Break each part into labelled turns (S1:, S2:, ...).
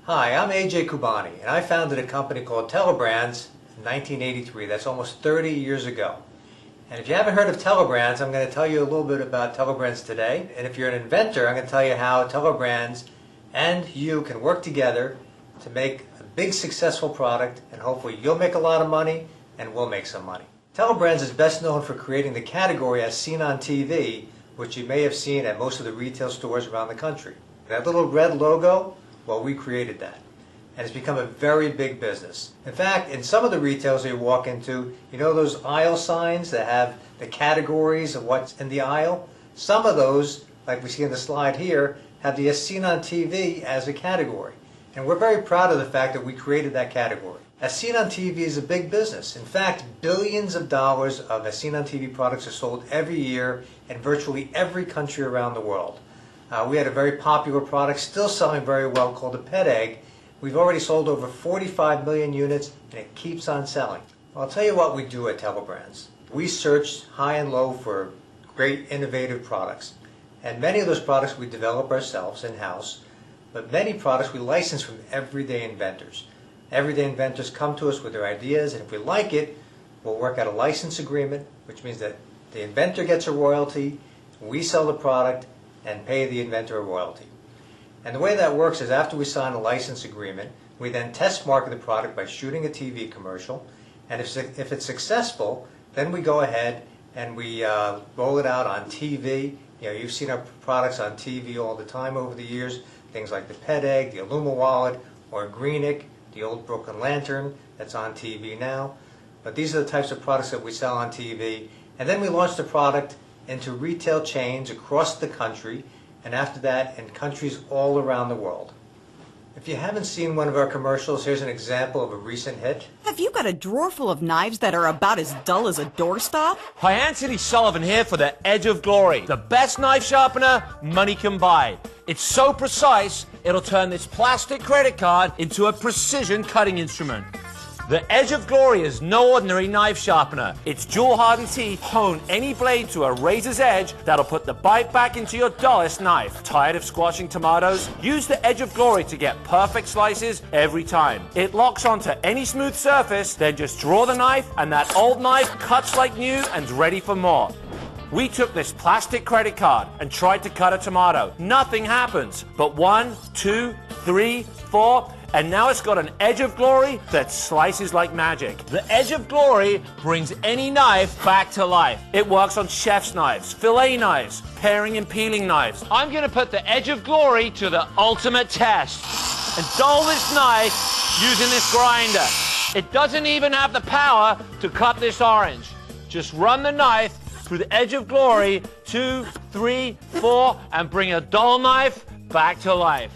S1: Hi, I'm AJ Kubani, and I founded a company called Telebrands in 1983. That's almost 30 years ago. And if you haven't heard of Telebrands, I'm going to tell you a little bit about Telebrands today. And if you're an inventor, I'm going to tell you how Telebrands and you can work together to make a big successful product, and hopefully you'll make a lot of money and we'll make some money. Telebrands is best known for creating the category as seen on TV, which you may have seen at most of the retail stores around the country. That little red logo, well, we created that. And it's become a very big business. In fact, in some of the retailers that you walk into, you know those aisle signs that have the categories of what's in the aisle? Some of those, like we see in the slide here, have the as seen on TV as a category. And we're very proud of the fact that we created that category. As seen on TV is a big business. In fact, billions of dollars of as seen on TV products are sold every year in virtually every country around the world. We had a very popular product, still selling very well, called the Pet Egg. We've already sold over 45 million units, and it keeps on selling. Well, I'll tell you what we do at Telebrands. We search high and low for great innovative products. And many of those products we develop ourselves in-house, but many products we license from everyday inventors. Everyday inventors come to us with their ideas, and if we like it, we'll work out a license agreement, which means that the inventor gets a royalty, we sell the product, and pay the inventor a royalty. And the way that works is after we sign a license agreement, we then test market the product by shooting a TV commercial, and if it's successful, then we go ahead and we roll it out on TV. You know, you've seen our products on TV all the time over the years, things like the Pet Egg, the Illuma Wallet, or Greenick, the old Brooklyn Lantern that's on TV now. But these are the types of products that we sell on TV. And then we launch the product into retail chains across the country, and after that in countries all around the world. If you haven't seen one of our commercials, here's an example of a recent hit.
S2: Have you got a drawer full of knives that are about as dull as a doorstop?
S3: Hi, Anthony Sullivan here for the Edge of Glory, the best knife sharpener money can buy. It's so precise, it'll turn this plastic credit card into a precision cutting instrument. The Edge of Glory is no ordinary knife sharpener. Its jewel-hardened teeth hone any blade to a razor's edge that'll put the bite back into your dullest knife. Tired of squashing tomatoes? Use the Edge of Glory to get perfect slices every time. It locks onto any smooth surface, then just draw the knife, and that old knife cuts like new and's ready for more. We took this plastic credit card and tried to cut a tomato. Nothing happens. But 1, 2, 3, 4... and now it's got an Edge of Glory that slices like magic. The Edge of Glory brings any knife back to life. It works on chef's knives, fillet knives, paring and peeling knives. I'm gonna put the Edge of Glory to the ultimate test and dull this knife using this grinder. It doesn't even have the power to cut this orange. Just run the knife through the Edge of Glory, 2, 3, 4, and bring a dull knife back to life.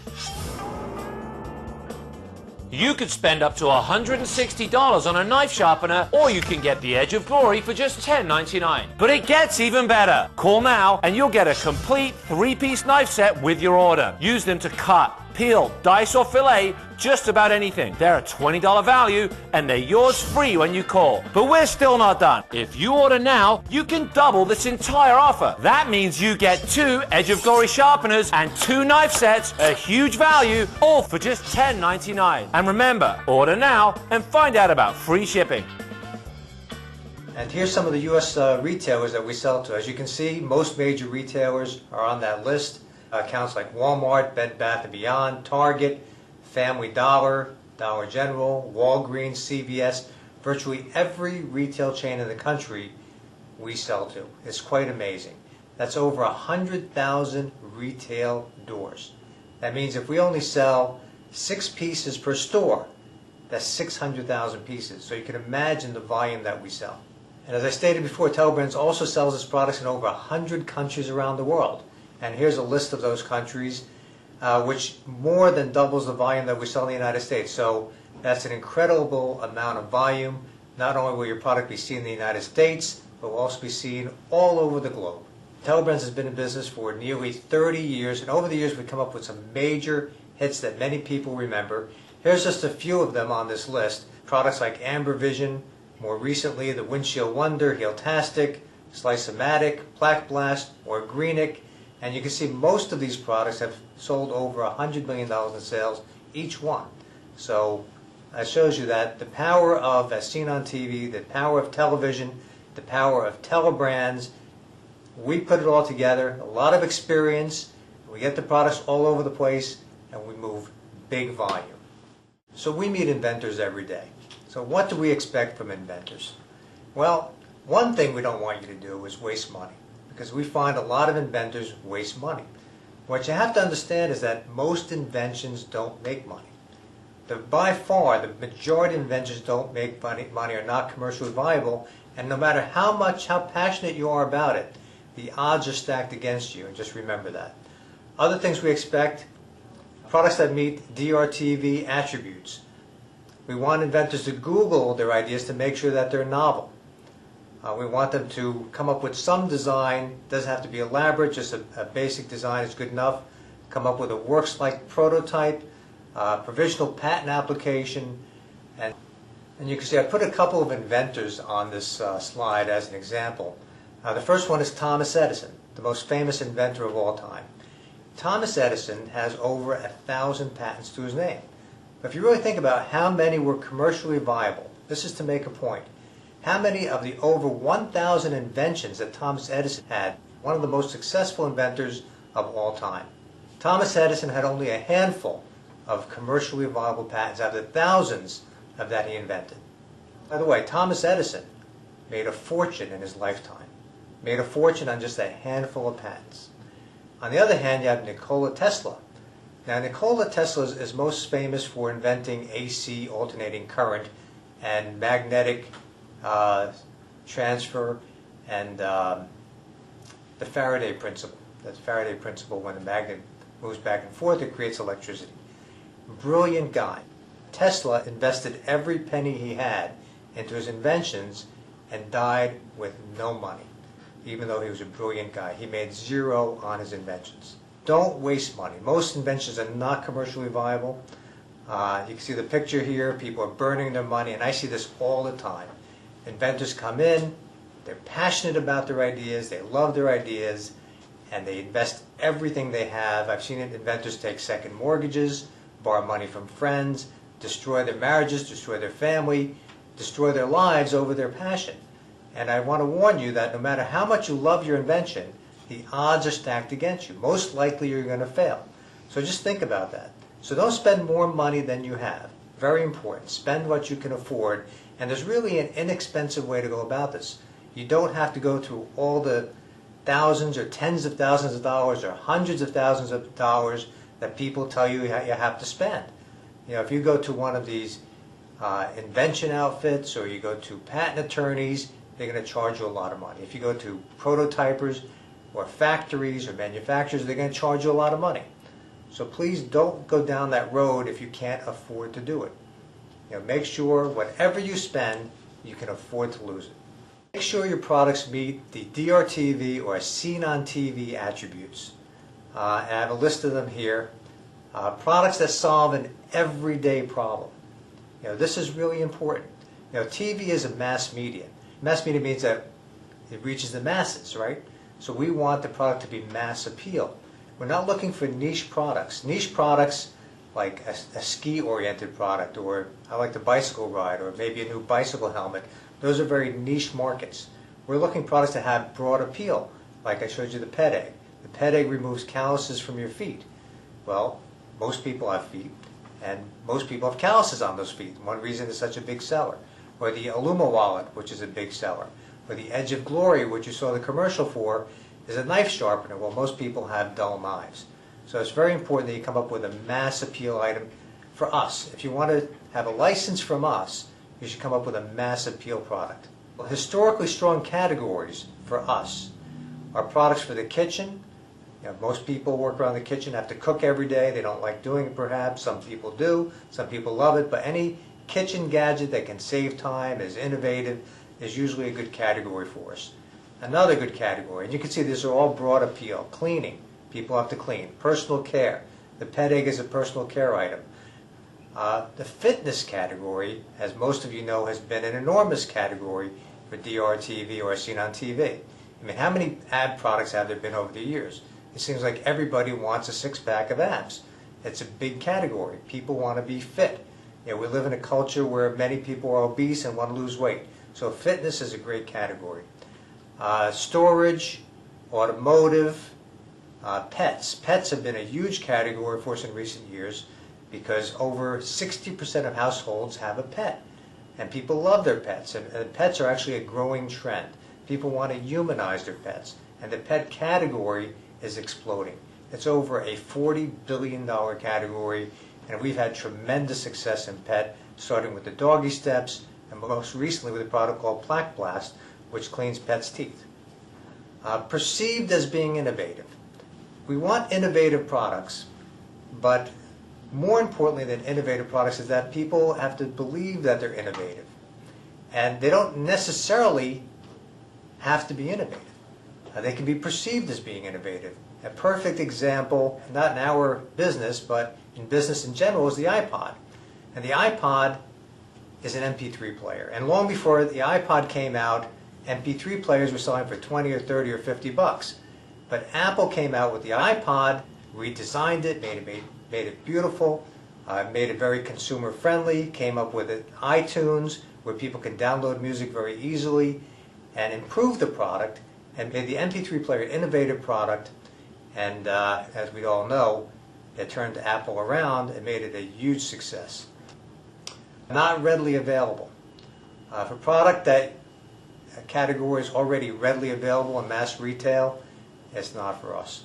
S3: You could spend up to $160 on a knife sharpener, or you can get the Edge of Glory for just $10.99. But it gets even better. Call now and you'll get a complete 3-piece knife set with your order. Use them to cut, peel, dice, or fillet just about anything. They're a $20 value and they're yours free when you call. But we're still not done. If you order now, you can double this entire offer. That means you get 2 Edge of Glory sharpeners and 2 knife sets, a huge value, all for just $10.99. And remember, order now and find out about free shipping.
S1: And here's some of the U.S. retailers that we sell to. As you can see, most major retailers are on that list. Accounts like Walmart, Bed Bath & Beyond, Target, Family Dollar, Dollar General, Walgreens, CVS, virtually every retail chain in the country we sell to. It's quite amazing. That's over 100,000 retail doors. That means if we only sell 6 pieces per store, that's 600,000 pieces. So you can imagine the volume that we sell. And as I stated before, Telebrands also sells its products in over 100 countries around the world. And here's a list of those countries, which more than doubles the volume that we sell in the United States. So that's an incredible amount of volume. Not only will your product be seen in the United States, but will also be seen all over the globe. Telebrands has been in business for nearly 30 years, and over the years we've come up with some major hits that many people remember. Here's just a few of them on this list. Products like Amber Vision, more recently the Windshield Wonder, Heeltastic, Slice-O-Matic, Plaque Blast, or Greenick. And you can see most of these products have sold over $100 million in sales each one. So that shows you that the power of, as seen on TV, the power of television, the power of telebrands, we put it all together, a lot of experience, we get the products all over the place, and we move big volume. So we meet inventors every day. So what do we expect from inventors? Well, one thing we don't want you to do is waste money, because we find a lot of inventors waste money. What you have to understand is that most inventions don't make money. By far, the majority of inventions don't make money, are not commercially viable, and no matter how passionate you are about it, the odds are stacked against you, and just remember that. Other things we expect, products that meet DRTV attributes. We want inventors to Google their ideas to make sure that they're novel. We want them to come up with some design, doesn't have to be elaborate, just a basic design is good enough. Come up with a works-like prototype, provisional patent application, and you can see I put a couple of inventors on this slide as an example. The first one is Thomas Edison, the most famous inventor of all time. Thomas Edison has over 1,000 patents to his name. But if you really think about how many were commercially viable, this is to make a point. How many of the over 1,000 inventions that Thomas Edison had, one of the most successful inventors of all time. Thomas Edison had only a handful of commercially viable patents out of the thousands of that he invented. By the way, Thomas Edison made a fortune in his lifetime. Made a fortune on just a handful of patents. On the other hand, you have Nikola Tesla. Now, Nikola Tesla is most famous for inventing AC, alternating current, and magnetic transfer, and the Faraday principle. That's Faraday principle: when a magnet moves back and forth, it creates electricity. Brilliant guy. Tesla invested every penny he had into his inventions and died with no money. Even though he was a brilliant guy, he made zero on his inventions. Don't waste money. Most inventions are not commercially viable. You can see the picture here. People are burning their money, and I see this all the time. Inventors come in, they're passionate about their ideas, they love their ideas, and they invest everything they have. I've seen inventors take second mortgages, borrow money from friends, destroy their marriages, destroy their family, destroy their lives over their passion. And I want to warn you that no matter how much you love your invention, the odds are stacked against you. Most likely you're going to fail. So just think about that. So don't spend more money than you have. Very important. Spend what you can afford. And there's really an inexpensive way to go about this. You don't have to go through all the thousands or tens of thousands of dollars or hundreds of thousands of dollars that people tell you you have to spend. You know, if you go to one of these invention outfits, or you go to patent attorneys, they're going to charge you a lot of money. If you go to prototypers or factories or manufacturers, they're going to charge you a lot of money. So please don't go down that road if you can't afford to do it. You know, make sure whatever you spend, you can afford to lose it. Make sure your products meet the DRTV or seen on TV attributes. And I have a list of them here. Products that solve an everyday problem. You know, this is really important. You know, TV is a mass media. Mass media means that it reaches the masses, right? So we want the product to be mass appeal. We're not looking for niche products. Niche products like a ski-oriented product, or I like the bicycle ride, or maybe a new bicycle helmet. Those are very niche markets. We're looking for products that have broad appeal, like I showed you the Pet Egg. The Pet Egg removes calluses from your feet. Well, most people have feet, and most people have calluses on those feet. One reason it's such a big seller. Or the Illuma wallet, which is a big seller. Or the Edge of Glory, which you saw the commercial for, is a knife sharpener. Well, most people have dull knives. So it's very important that you come up with a mass appeal item for us. If you want to have a license from us, you should come up with a mass appeal product. Well, historically strong categories for us are products for the kitchen. You know, most people work around the kitchen, have to cook every day. They don't like doing it perhaps. Some people do. Some people love it. But any kitchen gadget that can save time, is innovative, is usually a good category for us. Another good category, and you can see these are all broad appeal. Cleaning. People have to clean. Personal care. The Pet Egg is a personal care item. The fitness category, as most of you know, has been an enormous category for DRTV or seen on TV. I mean, how many ab products have there been over the years? It seems like everybody wants a six-pack of abs. It's a big category. People want to be fit. We live in a culture where many people are obese and want to lose weight. So fitness is a great category. Storage, automotive, pets. Pets have been a huge category for us in recent years because over 60% of households have a pet. And people love their pets. And pets are actually a growing trend. People want to humanize their pets. And the pet category is exploding. It's over a $40 billion category, and we've had tremendous success in pet, starting with the Doggy Steps, and most recently with a product called Plaque Blast, which cleans pets' teeth. Perceived as being innovative. We want innovative products, but more importantly than innovative products is that people have to believe that they're innovative. And they don't necessarily have to be innovative. They can be perceived as being innovative. A perfect example, not in our business, but in business in general, is the iPod. And the iPod is an MP3 player. And long before the iPod came out, MP3 players were selling for 20 or 30 or 50 bucks. But Apple came out with the iPod, redesigned it, made it beautiful, made it very consumer friendly, came up with iTunes, where people can download music very easily, and improved the product, and made the MP3 player an innovative product. And as we all know, it turned Apple around and made it a huge success. Not readily available. For a product that a category is already readily available in mass retail, it's not for us.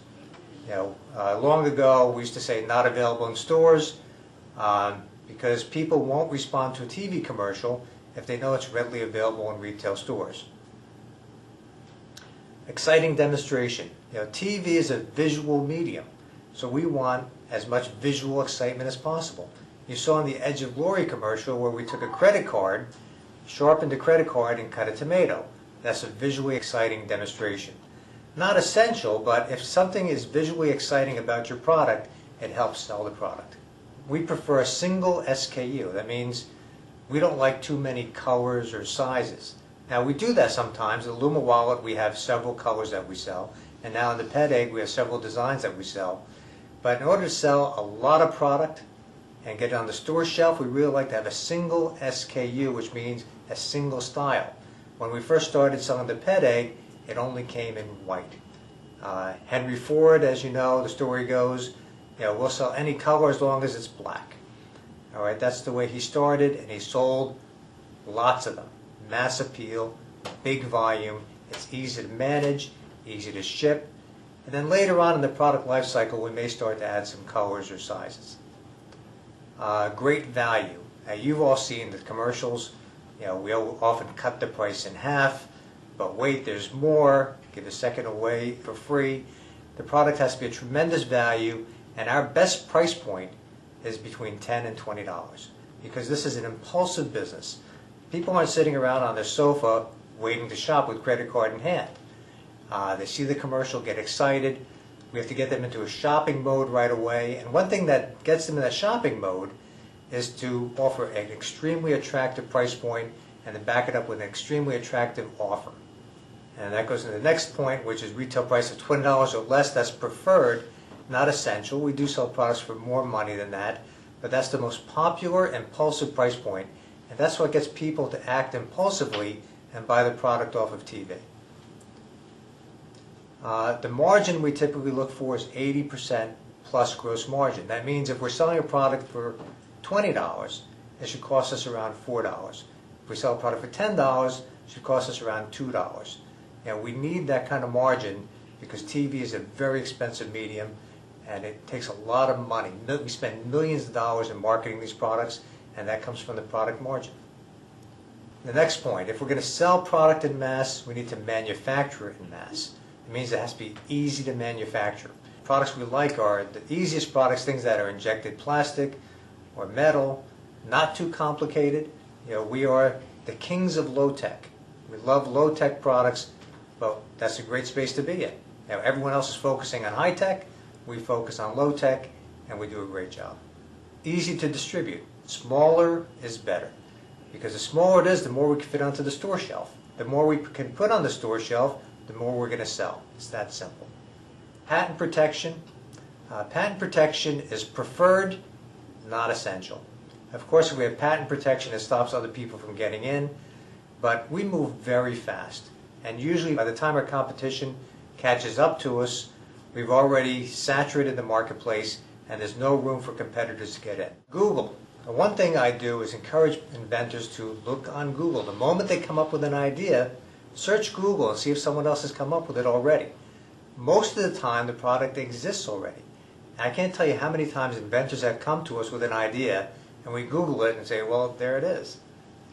S1: Long ago we used to say not available in stores because people won't respond to a TV commercial if they know it's readily available in retail stores. Exciting demonstration. TV is a visual medium, so we want as much visual excitement as possible. You saw in the Edge of Glory commercial where we took a credit card, sharpened the credit card, and cut a tomato. That's a visually exciting demonstration. Not essential, but if something is visually exciting about your product, it helps sell the product. We prefer a single SKU. That means we don't like too many colors or sizes. Now we do that sometimes. In the Luma Wallet we have several colors that we sell, and now in the Pet Egg we have several designs that we sell. But in order to sell a lot of product and get it on the store shelf, we really like to have a single SKU, which means a single style. When we first started selling the Pet Egg, it only came in white. Henry Ford, as you know, the story goes, we'll sell any color as long as it's black. All right, that's the way he started, and he sold lots of them. Mass appeal, big volume, it's easy to manage, easy to ship, and then later on in the product life cycle we may start to add some colors or sizes. Great value. Now you've all seen the commercials. We often cut the price in half, but wait, there's more, give a second away for free. The product has to be a tremendous value, and our best price point is between $10 and $20 because this is an impulsive business. People aren't sitting around on their sofa waiting to shop with credit card in hand. They see the commercial, get excited. We have to get them into a shopping mode right away. And one thing that gets them in that shopping mode is to offer an extremely attractive price point and then back it up with an extremely attractive offer. And that goes to the next point, which is retail price of $20 or less. That's preferred, not essential. We do sell products for more money than that, but that's the most popular impulsive price point. And that's what gets people to act impulsively and buy the product off of TV. The margin we typically look for is 80% plus gross margin. That means if we're selling a product for $20, it should cost us around $4. If we sell a product for $10, it should cost us around $2. We need that kind of margin because TV is a very expensive medium and it takes a lot of money. We spend millions of dollars in marketing these products, and that comes from the product margin. The next point, if we're going to sell product in mass, we need to manufacture it in mass. It means it has to be easy to manufacture. Products we like are the easiest products, things that are injected plastic or metal, not too complicated. We are the kings of low-tech. We love low-tech products, but that's a great space to be in. Everyone else is focusing on high-tech, we focus on low-tech, and we do a great job. Easy to distribute. Smaller is better. Because the smaller it is, the more we can fit onto the store shelf. The more we can put on the store shelf, the more we're going to sell. It's that simple. Patent protection. Patent protection is preferred, not essential. Of course, if we have patent protection, it stops other people from getting in, but we move very fast. And usually by the time our competition catches up to us, we've already saturated the marketplace and there's no room for competitors to get in. Google. Now, one thing I do is encourage inventors to look on Google. The moment they come up with an idea, search Google and see if someone else has come up with it already. Most of the time, the product exists already. I can't tell you how many times inventors have come to us with an idea and we Google it and say, well, there it is.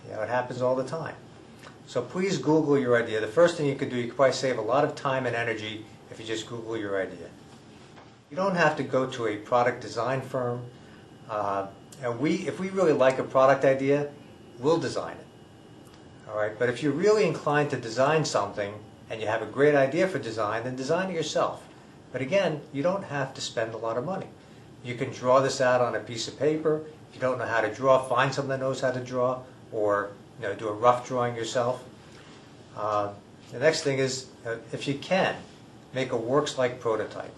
S1: You know, it happens all the time. So please Google your idea. The first thing you could do, you could probably save a lot of time and energy if you just Google your idea. You don't have to go to a product design firm. And if we really like a product idea, we'll design it. All right? But if you're really inclined to design something and you have a great idea for design, then design it yourself. But again, you don't have to spend a lot of money. You can draw this out on a piece of paper. If you don't know how to draw, find someone that knows how to draw, or do a rough drawing yourself. The next thing is, if you can, make a works-like prototype.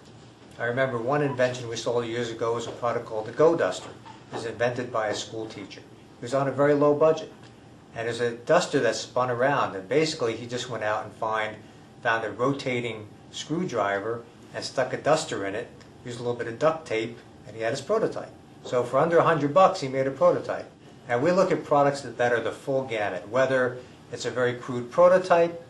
S1: I remember one invention we saw years ago was a product called the Go Duster. It was invented by a school teacher. He was on a very low budget. And there's a duster that spun around, and basically he just went out and found a rotating screwdriver and stuck a duster in it, used a little bit of duct tape, and he had his prototype. So for under $100 he made a prototype. And we look at products that are the full gamut, whether it's a very crude prototype,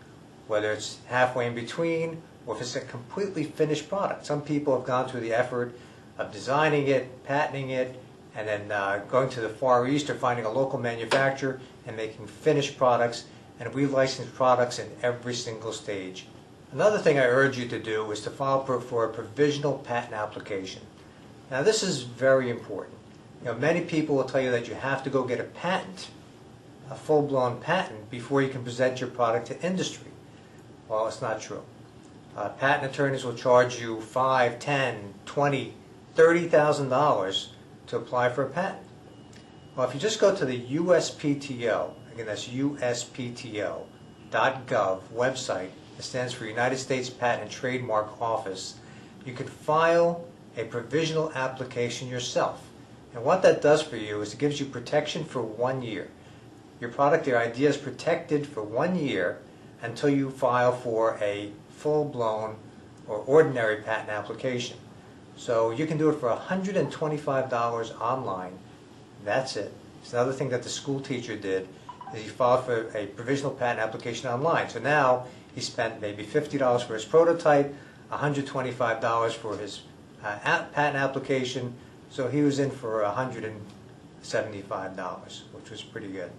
S1: whether it's halfway in between, or if it's a completely finished product. Some people have gone through the effort of designing it, patenting it, and then going to the Far East or finding a local manufacturer and making finished products. And we license products in every single stage. Another thing I urge you to do is to file for a provisional patent application. Now this is very important. Many people will tell you that you have to go get a patent, a full-blown patent, before you can present your product to industry. Well, it's not true. Patent attorneys will charge you $5,000, $10,000, $20,000, $30,000 to apply for a patent. Well, if you just go to the USPTO, again that's USPTO.gov website, it stands for United States Patent and Trademark Office, you can file a provisional application yourself. And what that does for you is it gives you protection for 1 year. Your product, your idea is protected for 1 year until you file for a full-blown or ordinary patent application. So you can do it for $125 online. That's it. It's another thing that the school teacher did is he filed for a provisional patent application online. So now he spent maybe $50 for his prototype, $125 for his patent application, so he was in for $175, which was pretty good.